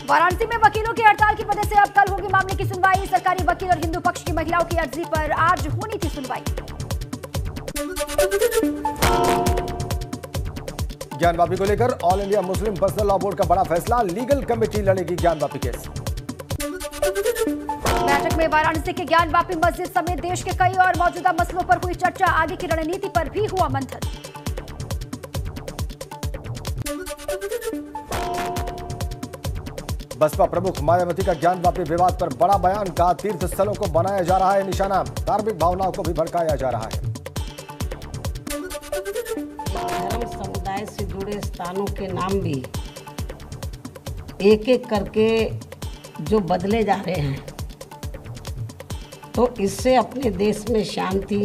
वाराणसी में वकीलों की हड़ताल की वजह से अब कल होगी मामले की सुनवाई। सरकारी वकील और हिंदू पक्ष की महिलाओं की अर्जी पर आज होनी थी सुनवाई। ज्ञानवापी को लेकर all India Muslim personal law board का बड़ा फैसला, लीगल कमेटी लड़ेगी ज्ञानवापी केस। बैठक में वाराणसी के ज्ञानवापी मस्जिद समेत देश के कई और मौजूदा मसलों पर हुई चर्चा। आगे की रणनीति पर भी हुआ मंथन। बसपा प्रमुख मायावती का ज्ञानवापी विवाद पर बड़ा बयान, कहा तीर्थ स्थलों को बनाया जा रहा है निशाना, धार्मिक भावनाओं को भी भड़काया जा रहा है। धर्म समुदाय से जुड़े स्थानों के नाम भी एक एक करके जो बदले जा रहे हैं, तो इससे अपने देश में शांति,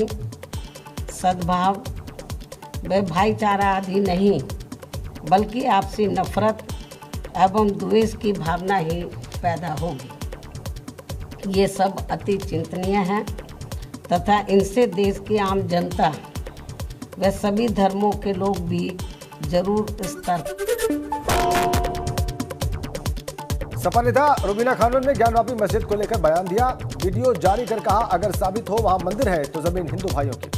सद्भाव व भाईचारा आदि नहीं बल्कि आपसी नफरत एवं द्वेष की भावना ही पैदा होगी। ये सब अति चिंतनीय है तथा इनसे देश की आम जनता व सभी धर्मों के लोग भी जरूर सतर्क। सपा नेता रुबीना खानम ने ज्ञानवापी मस्जिद को लेकर बयान दिया, वीडियो जारी कर कहा अगर साबित हो वहां मंदिर है तो जमीन हिंदू भाइयों की।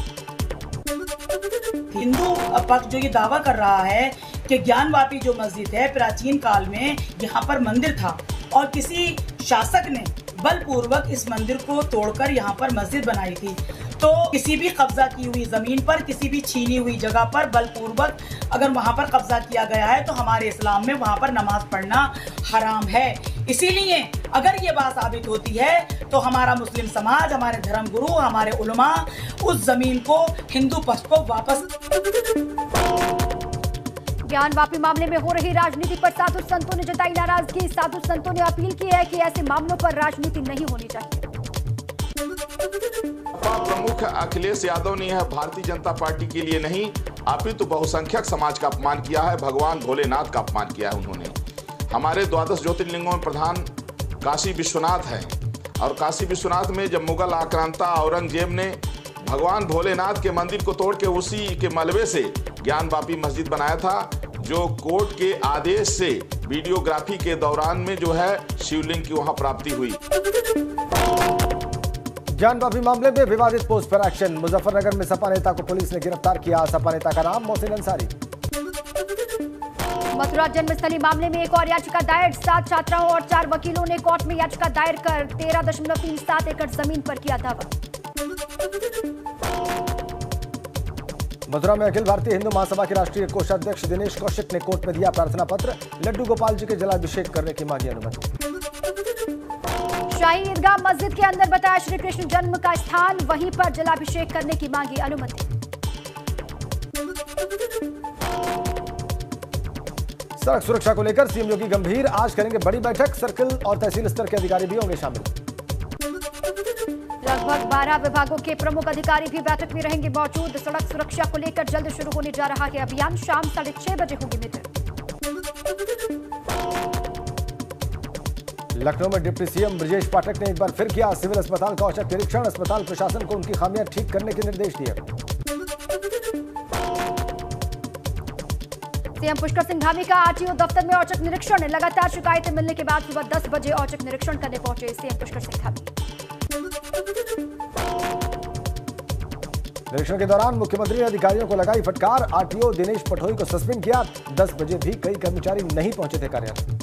हिंदू पक्ष जो ये दावा कर रहा है कि ज्ञानवापी जो मस्जिद है प्राचीन काल में यहाँ पर मंदिर था और किसी शासक ने बलपूर्वक इस मंदिर को तोड़कर यहाँ पर मस्जिद बनाई थी, तो किसी भी कब्जा की हुई जमीन पर, किसी भी छीनी हुई जगह पर बलपूर्वक अगर वहाँ पर कब्जा किया गया है तो हमारे इस्लाम में वहाँ पर नमाज पढ़ना हराम है। इसीलिए अगर ये बात साबित होती है तो हमारा मुस्लिम समाज, हमारे धर्मगुरु, हमारे उलमा उस जमीन को हिंदू पक्ष को वापस। ज्ञानवापी मामले में हो रही राजनीति पर साधु संतों ने जताई नाराजगी। साधु संतों ने अपील की है कि ऐसे मामलों पर राजनीति नहीं होनी चाहिए। प्रमुख अखिलेश यादव ने यह भारतीय जनता पार्टी के लिए नहीं अपितु बहुसंख्यक समाज का अपमान किया है, भगवान भोलेनाथ का अपमान किया है। उन्होंने हमारे द्वादश ज्योतिर्लिंगों में प्रधान काशी विश्वनाथ है और काशी विश्वनाथ में जब मुगल आक्रांता औरंगजेब ने भगवान भोलेनाथ के मंदिर को तोड़ के उसी के मलबे से ज्ञानवापी मस्जिद बनाया था, जो कोर्ट के आदेश से वीडियोग्राफी के दौरान में जो है शिवलिंग की वहां प्राप्ति हुई। ज्ञानवापी मामले में विवादित पोस्ट पर एक्शन, मुजफ्फरनगर में सपा नेता को पुलिस ने गिरफ्तार किया। सपा नेता का नाम मोहसिन अंसारी। मथुरा जन्मस्थली मामले में एक और याचिका दायर, 7 छात्राओं और 4 वकीलों ने कोर्ट में याचिका दायर कर 13.37 एकड़ जमीन पर किया दावा। मथुरा में अखिल भारतीय हिंदू महासभा के राष्ट्रीय कोषाध्यक्ष दिनेश कौशिक ने कोर्ट में दिया प्रार्थना पत्र, लड्डू गोपाल जी के जलाभिषेक करने की मांगी अनुमति। शाही ईदगाह मस्जिद के अंदर बताया श्री कृष्ण जन्म का स्थान, वहीं पर जलाभिषेक करने की मांगी अनुमति। सड़क सुरक्षा को लेकर सीएम योगी गंभीर, आज करेंगे बड़ी बैठक, सर्किल और तहसील स्तर के अधिकारी भी होंगे शामिल। लगभग 12 विभागों के प्रमुख अधिकारी भी बैठक में रहेंगे मौजूद। सड़क सुरक्षा को लेकर जल्द शुरू होने जा रहा है अभियान, शाम 6:30 बजे होगी मीटिंग। लखनऊ में डिप्टी सीएम ब्रजेश पाठक ने एक बार फिर किया सिविल अस्पताल का औचक निरीक्षण, अस्पताल प्रशासन को उनकी खामियां ठीक करने के निर्देश दिए। सीएम पुष्कर सिंह धामी का आरटीओ दफ्तर में औचक निरीक्षण, लगातार शिकायतें मिलने के बाद सुबह 10 बजे औचक निरीक्षण करने पहुंचे सीएम पुष्कर सिंह धामी। निरीक्षण के दौरान मुख्यमंत्री ने अधिकारियों को लगाई फटकार, आरटीओ दिनेश पठोई को सस्पेंड किया, 10 बजे भी कई कर्मचारी नहीं पहुंचे थे कार्यालय।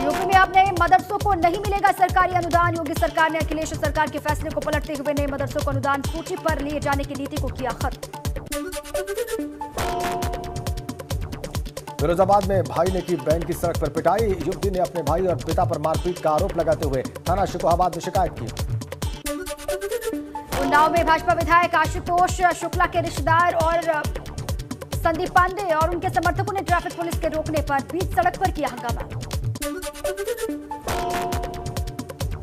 यूपी में अब नए मदरसों को नहीं मिलेगा सरकारी अनुदान, योगी सरकार ने अखिलेश सरकार के फैसले को पलटते हुए नए मदरसों को अनुदान सूची पर लिए जाने की नीति को किया खत्म। फिरोजाबाद में भाई ने की बहन की सड़क पर पिटाई, युवती ने अपने भाई और पिता पर मारपीट का आरोप लगाते हुए थाना शिकोहाबाद में शिकायत की। उन्नाव में भाजपा विधायक आशुतोष शुक्ला के रिश्तेदार और संदीप पांडे और उनके समर्थकों ने ट्रैफिक पुलिस के रोकने पर बीच सड़क पर किया हंगामा।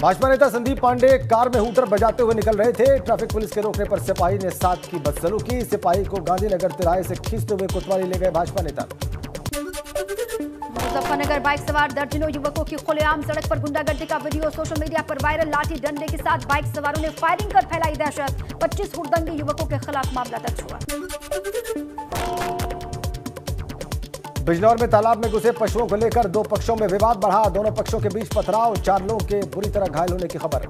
भाजपा नेता संदीप पांडे कार में हूटर बजाते हुए निकल रहे थे, ट्रैफिक पुलिस के रोकने पर सिपाही ने साथ की बदसलूकी, सिपाही को गांधीनगर तिराहे से खींचते हुए कोतवाली ले गए भाजपा नेता। मुजफ्फरनगर बाइक सवार दर्जनों युवकों की खुलेआम सड़क पर गुंडागर्दी का वीडियो सोशल मीडिया पर वायरल, लाठी डंडे के साथ बाइक सवारों ने फायरिंग कर फैलाई दहशत, 25 हुड़दंगे युवकों के खिलाफ मामला दर्ज हुआ। बिजनौर में तालाब में घुसे पशुओं को लेकर दो पक्षों में विवाद बढ़ा। दोनों पक्षों के बीच पथराव, 4 लोगों के बुरी तरह घायल होने की खबर।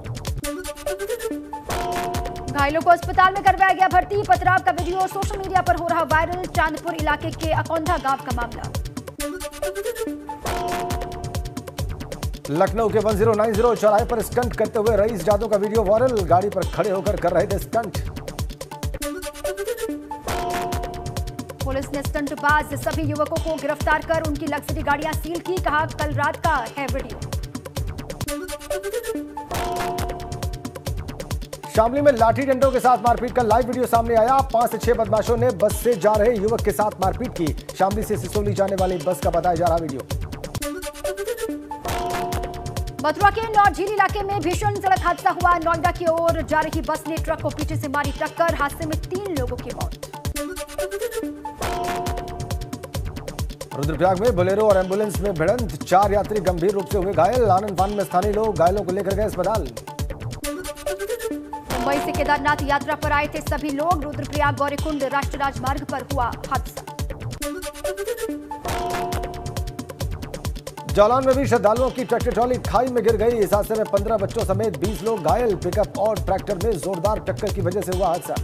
घायलों को अस्पताल में करवाया गया भर्ती। पथराव का वीडियो सोशल मीडिया पर हो रहा वायरल। चांदपुर इलाके के अकौंधा गांव का मामला। लखनऊ के 1090 चौराहे पर स्टंट करते हुए रईस जादव का वीडियो वायरल। गाड़ी पर खड़े होकर कर रहे थे स्टंट। पुलिस ने स्टंटबाज सभी युवकों को गिरफ्तार कर उनकी लग्जरी गाड़ियां सील की। कहा कल रात का है वीडियो। शामली में लाठी डंडों के साथ मारपीट का लाइव वीडियो सामने आया। 5 से 6 बदमाशों ने बस से जा रहे युवक के साथ मारपीट की। शामली से सिसोली जाने वाली बस का बताया जा रहा वीडियो। मथुरा के नौझील इलाके में भीषण सड़क हादसा हुआ। नोएडा की ओर जा रही बस ने ट्रक को पीछे से मारी टक्कर। हादसे में 3 लोगों की मौत। रुद्रप्रयाग में बोलेरो और एम्बुलेंस में भिड़ंत, 4 यात्री गंभीर रूप से हुए घायल। आनंद फान में स्थानीय लोग घायलों को लेकर गए अस्पताल। मुंबई से केदारनाथ यात्रा पर आए थे सभी लोग। रुद्रप्रयाग गौरीकुंड राष्ट्रीय राजमार्ग पर हुआ हादसा। जालौन में भी श्रद्धालुओं की ट्रैक्टर ट्रॉली खाई में गिर गई। इस हादसे में 15 बच्चों समेत 20 लोग घायल। पिकअप और ट्रैक्टर में जोरदार टक्कर की वजह से हुआ हादसा।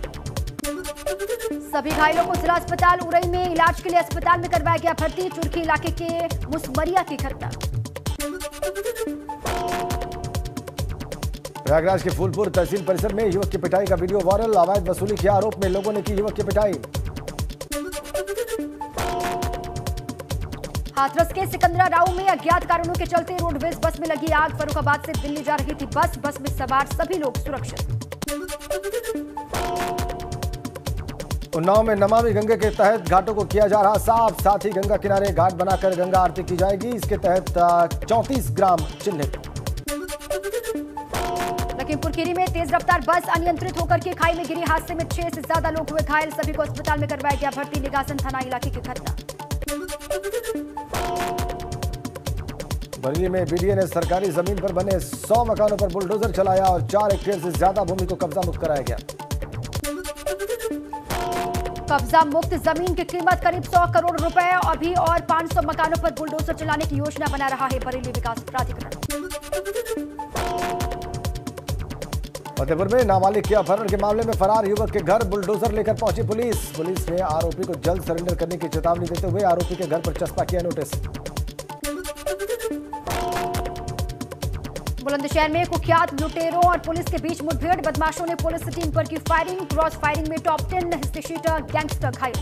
सभी घायलों को जिला अस्पताल उरई में इलाज के लिए अस्पताल में करवाया गया भर्ती। चुरखी इलाके के मुसमरिया की घटना। प्रयागराज के फूलपुर तहसील परिसर में युवक की पिटाई का वीडियो वायरल। अवैध वसूली के आरोप में लोगों ने की युवक की पिटाई। हाथरस के सिकंदरा राव में अज्ञात कारणों के चलते रोडवेज बस में लगी आग। फर्रुखाबाद से दिल्ली जा रही थी बस में सवार सभी लोग सुरक्षित। उन्नाव में नमामि गंगे के तहत घाटों को किया जा रहा साफ। साथ ही गंगा किनारे घाट बनाकर गंगा आरती की जाएगी। इसके तहत 34 ग्राम चिन्हित। लखीमपुर खीरी में तेज रफ्तार बस अनियंत्रित होकर के खाई में गिरी। हादसे में 6 से ज्यादा लोग हुए घायल। सभी को अस्पताल में करवाया गया भर्ती। निगासन थाना इलाके की घटना। बरेली में बीडीए ने सरकारी जमीन पर बने 100 मकानों पर बुलडोजर चलाया और 4 हेक्टेयर से ज्यादा भूमि को कब्जा मुक्त कराया गया। कब्जा मुक्त जमीन की कीमत करीब 100 करोड़ रुपए। अभी और 500 मकानों पर बुलडोजर चलाने की योजना बना रहा है बरेली विकास प्राधिकरण। फतेहपुर में नाबालिग के अपहरण के मामले में फरार युवक के घर बुलडोजर लेकर पहुंची पुलिस। पुलिस ने आरोपी को जल्द सरेंडर करने की चेतावनी देते हुए आरोपी के घर पर चस्पा किया नोटिस। बुलंदशहर में कुख्यात लुटेरों और पुलिस के बीच मुठभेड़। बदमाशों ने पुलिस टीम पर की फायरिंग। क्रॉस फायरिंग में टॉप 10 हिस्ट्रीशीटर गैंगस्टर घायल।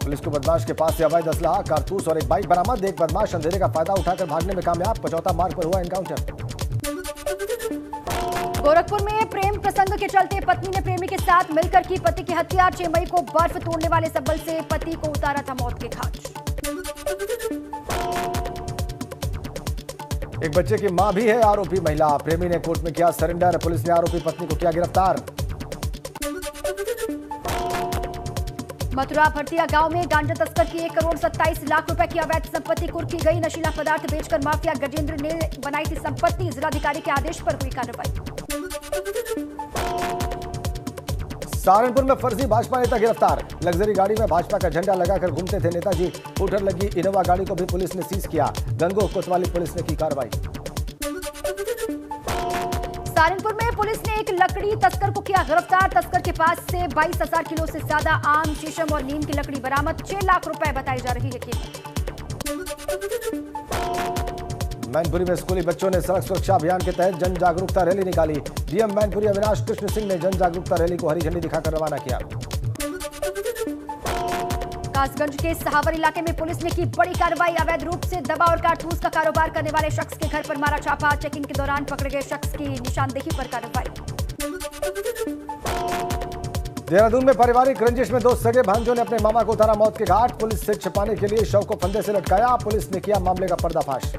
पुलिस को बदमाश के पास से अवैध असलाह, कारतूस और एक बाइक बरामद। एक बदमाश अंधेरे का फायदा उठाकर भागने में कामयाब। पचौता मार्ग पर हुआ एनकाउंटर। गोरखपुर में प्रेम प्रसंग के चलते पत्नी ने प्रेमी के साथ मिलकर की पति की हत्या। 6 मई को बर्फ तोड़ने वाले सबल से पति को उतारा था मौत के घाट। एक बच्चे की मां भी है आरोपी महिला। प्रेमी ने कोर्ट में किया सरेंडर। पुलिस ने आरोपी पत्नी को किया गिरफ्तार। मथुरा भरतिया गांव में गांजा तस्कर की 1 करोड़ 27 लाख रुपए की अवैध संपत्ति कुर्क की गई। नशीला पदार्थ बेचकर माफिया गजेंद्र ने बनाई थी संपत्ति। जिलाधिकारी के आदेश पर हुई कार्रवाई। सहारनपुर में फर्जी भाजपा नेता गिरफ्तार। लग्जरी गाड़ी में भाजपा का झंडा लगाकर घूमते थे नेताजी। हूटर लगी इनोवा गाड़ी को भी पुलिस ने सीज किया। गंगोह कोतवाली पुलिस ने की कार्रवाई। सहारनपुर में पुलिस ने एक लकड़ी तस्कर को किया गिरफ्तार। तस्कर के पास से 22,000 किलो से ज्यादा आम, शीशम और नीम की लकड़ी बरामद। 6 लाख रुपए बताई जा रही है कीमत। मैनपुरी में स्कूली बच्चों ने सड़क सुरक्षा अभियान के तहत जन जागरूकता रैली निकाली। डीएम मैनपुरी अविनाश कृष्ण सिंह ने जन जागरूकता रैली को हरी झंडी दिखाकर रवाना किया। कासगंज के सहावर इलाके में पुलिस ने की बड़ी कार्रवाई। अवैध रूप से दवा और कारतूस का कारोबार करने वाले शख्स के घर पर मारा छापा। चेकिंग के दौरान पकड़े गए शख्स की निशानदेही पर कार्रवाई। देहरादून में पारिवारिक रंजिश में 2 सगे भांजों ने अपने मामा को उतारा मौत के घाट। पुलिस से छिपाने के लिए शव को फंदे से लटकाया। पुलिस ने किया मामले का पर्दाफाश।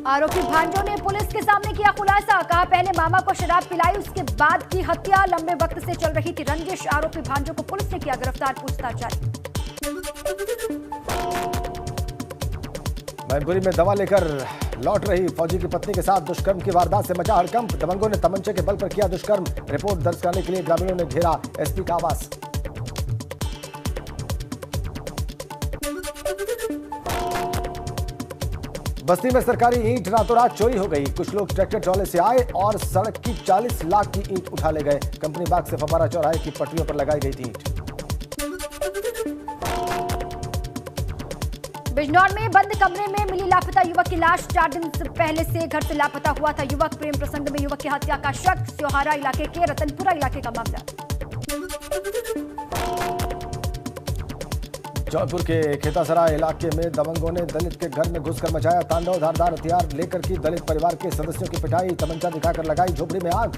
आरोपी भांजों ने पुलिस के सामने किया खुलासा। कहा पहले मामा को शराब पिलाई, उसके बाद की हत्या। लंबे वक्त से चल रही थी रंजिश। आरोपी भांजों को पुलिस ने किया गिरफ्तार। पूछताछ जारी। मैनपुरी में दवा लेकर लौट रही फौजी की पत्नी के साथ दुष्कर्म की वारदात से मचा हड़कंप। दबंगों ने तमंचे के बल पर किया दुष्कर्म। रिपोर्ट दर्ज कराने के लिए ग्रामीणों ने घेरा एसपी का आवास। बस्ती में सरकारी ईंट रातों रात चोरी हो गई। कुछ लोग ट्रैक्टर ट्रॉले से आए और सड़क की 40 लाख की ईंट उठा ले गए। कंपनी बाग से फव्वारा चौराहे की पटरियों पर लगाई गई थी ईंट। बिजनौर में बंद कमरे में मिली लापता युवक की लाश। 4 दिन से पहले से घर से लापता हुआ था युवक। प्रेम प्रसंग में युवक की हत्या का शक। स्योहारा इलाके के रतनपुरा इलाके का मामला। जौनपुर के खेतासराय इलाके में दबंगों ने दलित के घर में घुसकर मचाया तांडव। धारदार हथियार लेकर की दलित परिवार के सदस्यों की पिटाई। तमंचा दिखाकर लगाई झोपड़ी में आग।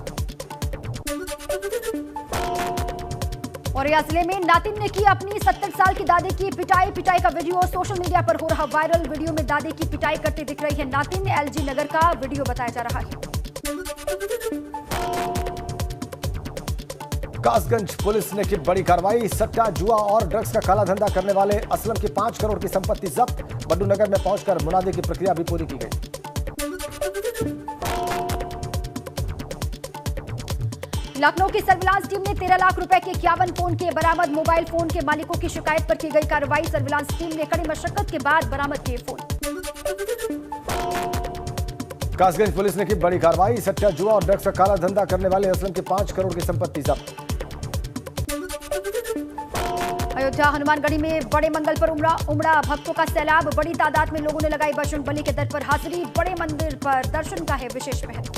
औरैया जिले में नातिन ने की अपनी 70 साल की दादी की पिटाई। पिटाई का वीडियो सोशल मीडिया पर हो रहा वायरल। वीडियो में दादी की पिटाई करते दिख रही है नातिन। एलजी नगर का वीडियो बताया जा रहा है। कासगंज पुलिस ने की बड़ी कार्रवाई। सट्टा जुआ और ड्रग्स का काला धंधा करने वाले असलम की 5 करोड़ की संपत्ति जब्त। बड्डू नगर में पहुंचकर मुनादे की प्रक्रिया भी पूरी की गई। लखनऊ की सर्विलांस टीम ने 13 लाख रुपए के 51 फोन के बरामद। मोबाइल फोन के मालिकों की शिकायत पर की गई कार्रवाई। सर्विलांस टीम ने कड़ी मशक्कत के बाद बरामद किए फोन। कासगंज पुलिस ने की बड़ी कार्रवाई। सट्टा जुआ और ड्रग्स का काला धंधा करने वाले असलम की 5 करोड़ की संपत्ति जब्त। अयोध्या हनुमानगढ़ी में बड़े मंगल पर उमड़ा भक्तों का सैलाब। बड़ी तादाद में लोगों ने लगाई बजरंग बली के दर पर हाजिरी। बड़े मंदिर पर दर्शन का है विशेष महत्व।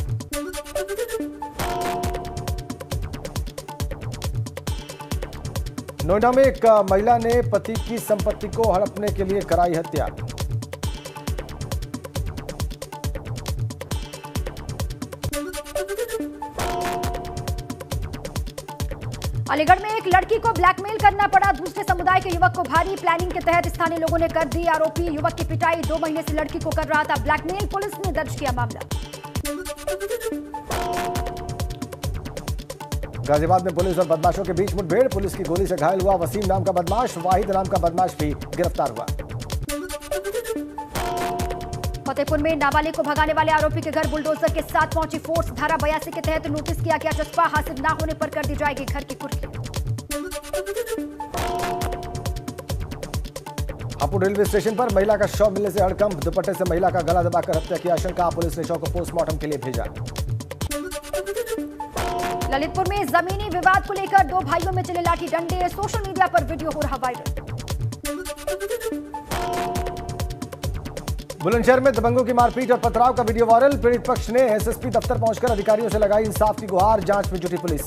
नोएडा में एक महिला ने पति की संपत्ति को हड़पने के लिए कराई हत्या। अलीगढ़ में एक लड़की को ब्लैकमेल करना पड़ा। दूसरे समुदाय के युवक को भारी प्लानिंग के तहत स्थानीय लोगों ने कर दी आरोपी। युवक की पिटाई। 2 महीने से लड़की को कर रहा था ब्लैकमेल। पुलिस ने दर्ज किया मामला। गाजियाबाद में पुलिस और बदमाशों के बीच मुठभेड़। पुलिस की गोली से घायल हुआ वसीम नाम का बदमाश। वाहिद नाम का बदमाश भी गिरफ्तार हुआ। फतेहपुर में नाबालिग को भगाने वाले आरोपी के घर बुलडोजर के साथ पहुंची फोर्स। धारा 82 के तहत नोटिस किया गया चस्पा। हासिल ना होने पर कर दी जाएगी घर की कुर्की। हापुड़ रेलवे स्टेशन पर महिला का शव मिलने से हड़कंप। दुपट्टे से महिला का गला दबाकर हत्या की आशंका। पुलिस ने शव को पोस्टमार्टम के लिए भेजा। ललितपुर में जमीनी विवाद को लेकर 2 भाइयों में चले लाठी डंडे। सोशल मीडिया पर वीडियो हो रहा वायरल। बुलंदशहर में दबंगों की मारपीट और पथराव का वीडियो वायरल। पीड़ित पक्ष ने एसएसपी दफ्तर पहुंचकर अधिकारियों से लगाई इंसाफ की गुहार। जांच में जुटी पुलिस।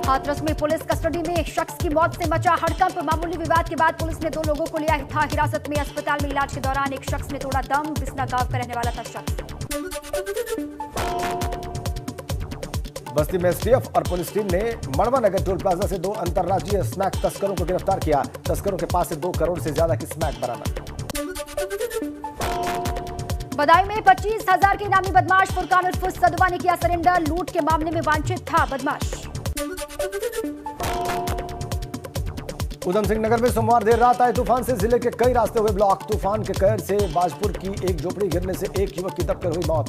हाथरस में पुलिस कस्टडी में एक शख्स की मौत से मचा हड़कंप। मामूली विवाद के बाद पुलिस ने 2 लोगों को लिया था हिरासत में। अस्पताल में इलाज के दौरान एक शख्स ने तोड़ा दम। बिसना गांव का रहने वाला था शख्स। बस्ती में एसटीएफ और पुलिस टीम ने मड़वा नगर टोल प्लाजा से 2 अंतर्राज्यीय स्मैक तस्करों को गिरफ्तार किया। तस्करों के पास से 2 करोड़ से ज्यादा की स्मैक बरामद। बदायूं में 25,000 के इनामी बदमाश फुरकान उर्फ सदवा ने किया सरेंडर। लूट के मामले में वांछित था बदमाश। उधम सिंह नगर में सोमवार देर रात आए तूफान से जिले के कई रास्ते हुए ब्लॉक। तूफान के कहर से बाजपुर की एक झोपड़ी गिरने से एक युवक की दबकर हुई मौत।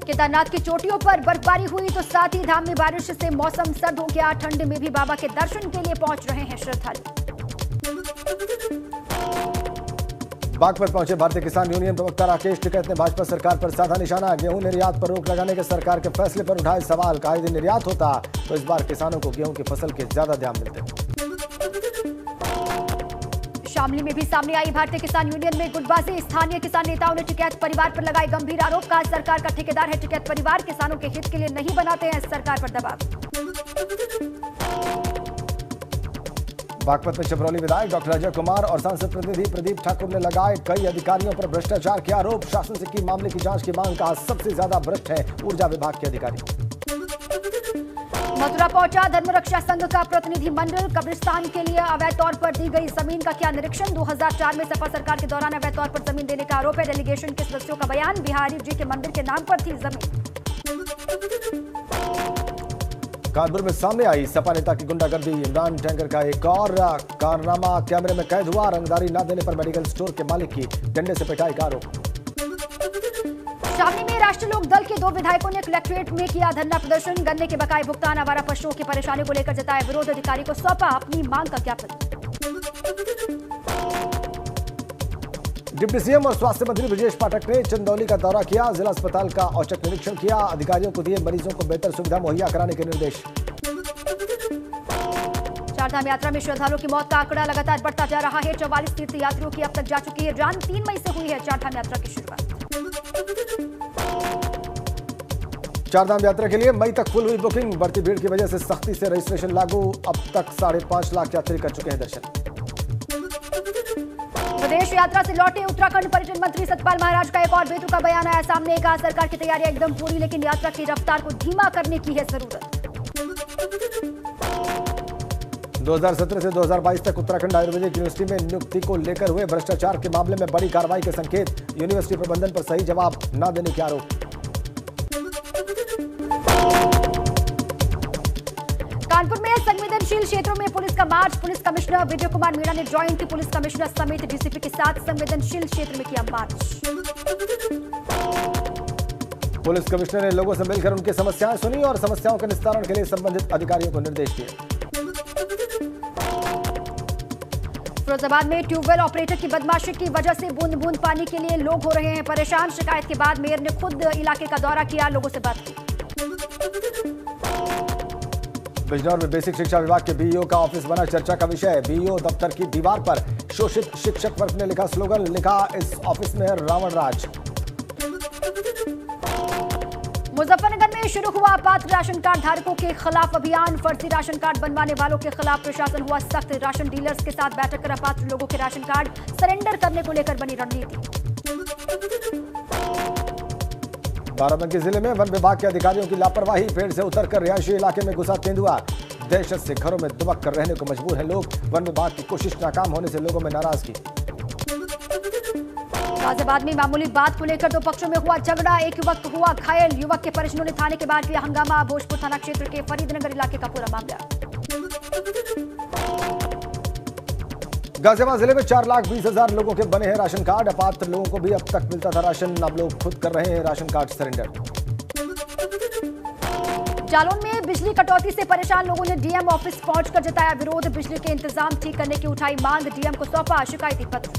केदारनाथ की चोटियों पर बर्फबारी हुई तो साथ ही धाम में बारिश से मौसम सर्द हो गया। ठंड में भी बाबा के दर्शन के लिए पहुंच रहे हैं श्रद्धालु। बागपत पहुंचे भारतीय किसान यूनियन प्रवक्ता राकेश टिकैत ने भाजपा सरकार पर साधा निशाना। गेहूं निर्यात पर रोक लगाने के सरकार के फैसले पर उठाए सवाल। कहा यदि निर्यात होता तो इस बार किसानों को गेहूं की फसल के ज्यादा दाम मिलते। शामली में भी सामने आई भारतीय किसान यूनियन में गुटबाजी। स्थानीय किसान नेताओं ने टिकैत परिवार पर लगाए गंभीर आरोप। कहा सरकार का ठेकेदार है टिकैत परिवार। किसानों के हित के लिए नहीं बनाते हैं सरकार पर दबाव। बागपत में चपरौली विधायक डॉक्टर अजय कुमार और सांसद प्रतिनिधि प्रदीप ठाकुर ने लगाए कई अधिकारियों पर भ्रष्टाचार के आरोप। शासन से की मामले की जांच की मांग। कहा सबसे ज्यादा भ्रष्ट है ऊर्जा विभाग के अधिकारी। मथुरा पहुंचा धर्मरक्षा संघ का प्रतिनिधि मंडल। कब्रिस्तान के लिए अवैध तौर पर दी गई जमीन का किया निरीक्षण। 2004 में सपा सरकार के दौरान अवैध तौर पर जमीन देने का आरोप है। डेलीगेशन के सदस्यों का बयान। बिहारी जी के मंदिर के नाम पर थी जमीन। कानपुर में सामने आई सपा नेता की गुंडागर्दी। इमरान टैंकर का एक और कारनामा कैमरे में कैद हुआ। रंगदारी न देने पर मेडिकल स्टोर के मालिक की डंडे से पिटाई का आरोप। शामली में राष्ट्रीय लोक दल के 2 विधायकों ने कलेक्ट्रेट में किया धरना प्रदर्शन। गन्ने के बकाये भुगतान आवारा पशुओं की परेशानी को लेकर जताया विरोध। अधिकारी को सौंपा अपनी मांग का ज्ञापन। डिप्टी सीएम और स्वास्थ्य मंत्री ब्रजेश पाठक ने चंदौली का दौरा किया, जिला अस्पताल का औचक निरीक्षण किया, अधिकारियों को दिए मरीजों को बेहतर सुविधा मुहैया कराने के निर्देश। चारधाम यात्रा में श्रद्धालुओं की मौत का आंकड़ा लगातार बढ़ता जा रहा है। 44 तीर्थ यात्रियों की अब तक जा चुकी है जान। 3 मई से हुई है चारधाम यात्रा की शुरुआत। चारधाम यात्रा के लिए मई तक फुल हुई बुकिंग, बढ़ती भीड़ की वजह से सख्ती से रजिस्ट्रेशन लागू। अब तक 5.5 लाख यात्री कर चुके हैं दर्शन। विदेश यात्रा से लौटे उत्तराखंड पर्यटन मंत्री सतपाल महाराज का एक और बेतुका बयान आया सामने। कहा सरकार की तैयारियां एकदम पूरी, लेकिन यात्रा की रफ्तार को धीमा करने की है जरूरत। 2017 से 2022 तक उत्तराखंड आयुर्वेदिक यूनिवर्सिटी में नियुक्ति को लेकर हुए भ्रष्टाचार के मामले में बड़ी कार्रवाई के संकेत, यूनिवर्सिटी प्रबंधन पर सही जवाब न देने के आरोप। कानपुर में संवेदनशील क्षेत्रों में पुलिस का मार्च, पुलिस कमिश्नर विजय कुमार मीणा ने ज्वाइन की पुलिस कमिश्नर समेत डीसीपी के साथ संवेदनशील क्षेत्र में किया मार्च। पुलिस कमिश्नर ने लोगों से मिलकर उनकी समस्याएं सुनी और समस्याओं के निस्तारण के लिए संबंधित अधिकारियों को निर्देश दिए। फिरोजाबाद में ट्यूबवेल ऑपरेटर की बदमाशी की वजह से बूंद बूंद पानी के लिए लोग हो रहे हैं परेशान। शिकायत के बाद मेयर ने खुद इलाके का दौरा किया, लोगों से बात की। बिजनौर में बेसिक शिक्षा विभाग के बीईओ का ऑफिस बना चर्चा का विषय। बीईओ दफ्तर की दीवार पर शोषित शिक्षक वर्ग ने लिखा स्लोगन, लिखा इस ऑफिस में है रावण राज। मुजफ्फरनगर में शुरू हुआ पात्र राशन कार्ड धारकों के खिलाफ अभियान। फर्जी राशन कार्ड बनवाने वालों के खिलाफ प्रशासन हुआ सख्त। राशन डीलर्स के साथ बैठक कर अपात्र लोगों के राशन कार्ड सरेंडर करने को लेकर बनी रणनीति। बाराबंकी जिले में वन विभाग के अधिकारियों की लापरवाही, पेड़ से उतरकर रिहायशी इलाके में घुसा तेंदुआ। दहशत से घरों में दुबक कर रहने को मजबूर हैं लोग। वन विभाग की कोशिश नाकाम होने से लोगों में नाराजगी। गाजियाबाद में मामूली बात को लेकर दो पक्षों में हुआ झगड़ा, एक युवक हुआ घायल। युवक के परिजनों ने थाने के बाहर किया हंगामा। भोजपुर थाना क्षेत्र के फरीदनगर इलाके का पूरा मामला। गाजियाबाद जिले में 4,20,000 लोगों के बने हैं राशन कार्ड। अपात्र लोगों को भी अब तक मिलता था राशन, अब लोग खुद कर रहे हैं राशन कार्ड सरेंडर। जालौन में बिजली कटौती से परेशान लोगों ने डीएम ऑफिस पहुंचकर जताया विरोध। बिजली के इंतजाम ठीक करने की उठाई मांग, डीएम को सौंपा शिकायती पत्र।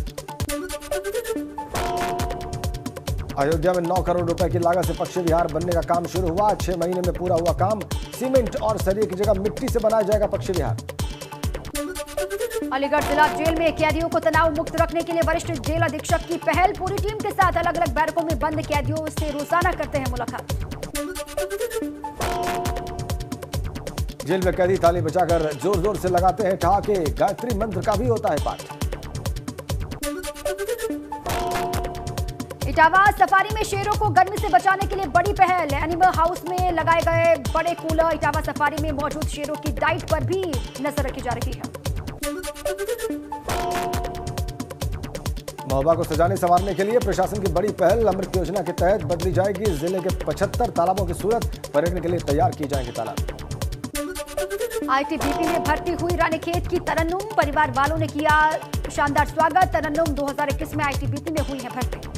अयोध्या में 9 करोड़ रुपए की लागत से पक्षी विहार बनने का काम शुरू हुआ। 6 महीने में पूरा हुआ काम। सीमेंट और सरिये की जगह मिट्टी से बनाया जाएगा पक्षी विहार। अलीगढ़ जिला जेल में कैदियों को तनाव मुक्त रखने के लिए वरिष्ठ जेल अधीक्षक की पहल। पूरी टीम के साथ अलग अलग बैरकों में बंद कैदियों से रोजाना करते हैं मुलाकात। जेल में कैदी ताली बजाकर जोर जोर से लगाते हैं ठहाके। गायत्री मंत्र का भी होता है पाठ। इटावा सफारी में शेरों को गर्मी से बचाने के लिए बड़ी पहल। एनिमल हाउस में लगाए गए बड़े कूलर। इटावा सफारी में मौजूद शेरों की डाइट पर भी नजर रखी जा रही है। महोबा को सजाने संवारने के लिए प्रशासन की बड़ी पहल। अमृत योजना के तहत बदली जाएगी जिले के 75 तालाबों की सूरत। पर्यटन के लिए तैयार किए जाएंगे तालाब। आईटीबीपी में भर्ती हुई रानीखेत की तरन्नुम। परिवार वालों ने किया शानदार स्वागत। तरन्नुम 2021 में आईटीबीपी में हुई है भर्ती।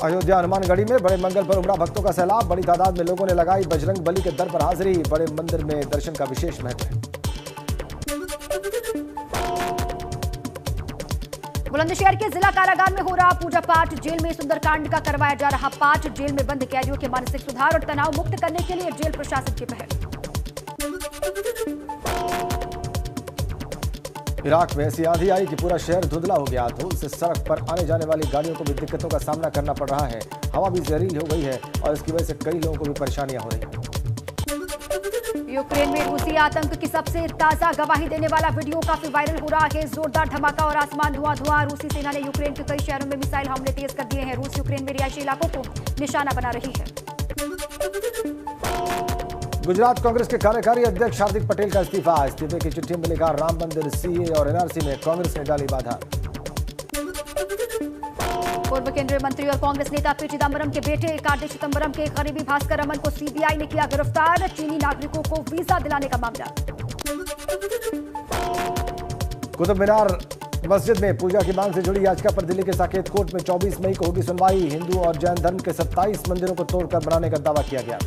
अयोध्या हनुमानगढ़ी में बड़े मंगल पर उमड़ा भक्तों का सैलाब। बड़ी तादाद में लोगों ने लगाई बजरंग बली के दर पर हाजिरी। बड़े मंदिर में दर्शन का विशेष महत्व है। बुलंदशहर के जिला कारागार में हो रहा पूजा पाठ। जेल में सुंदरकांड का करवाया जा रहा पाठ। जेल में बंद कैदियों के मानसिक सुधार और तनाव मुक्त करने के लिए जेल प्रशासन की पहल। इराक में ऐसी आंधी आई कि पूरा शहर धुंधला हो गया। धूल से सड़क पर आने जाने वाली गाड़ियों को भी दिक्कतों का सामना करना पड़ रहा है। हवा भी जहरीली हो गई है और इसकी वजह से कई लोगों को भी परेशानियां हो रही हैं। यूक्रेन में रूसी आतंक की सबसे ताजा गवाही देने वाला वीडियो काफी वायरल हो रहा है। जोरदार धमाका और आसमान धुआं। रूसी सेना ने यूक्रेन के कई शहरों में मिसाइल हमले तेज कर दिए हैं। रूस यूक्रेन में रिहायशी इलाकों को निशाना बना रही है। गुजरात कांग्रेस के कार्यकारी अध्यक्ष हार्दिक पटेल का इस्तीफा। इस्तीफे की चिट्ठी में लिखा राम मंदिर, सीए और एनआरसी में कांग्रेस ने डाली बाधा। पूर्व केंद्रीय मंत्री और कांग्रेस नेता पी चिदम्बरम के बेटे कार्ति चिदम्बरम के करीबी भास्कर अमन को सीबीआई ने किया गिरफ्तार। चीनी नागरिकों को वीजा दिलाने का मामला। कुतुब मीनार मस्जिद में पूजा की मांग से जुड़ी याचिका पर दिल्ली के साकेत कोर्ट में 24 मई को होगी सुनवाई। हिंदू और जैन धर्म के 27 मंदिरों को तोड़कर बनाने का दावा किया गया।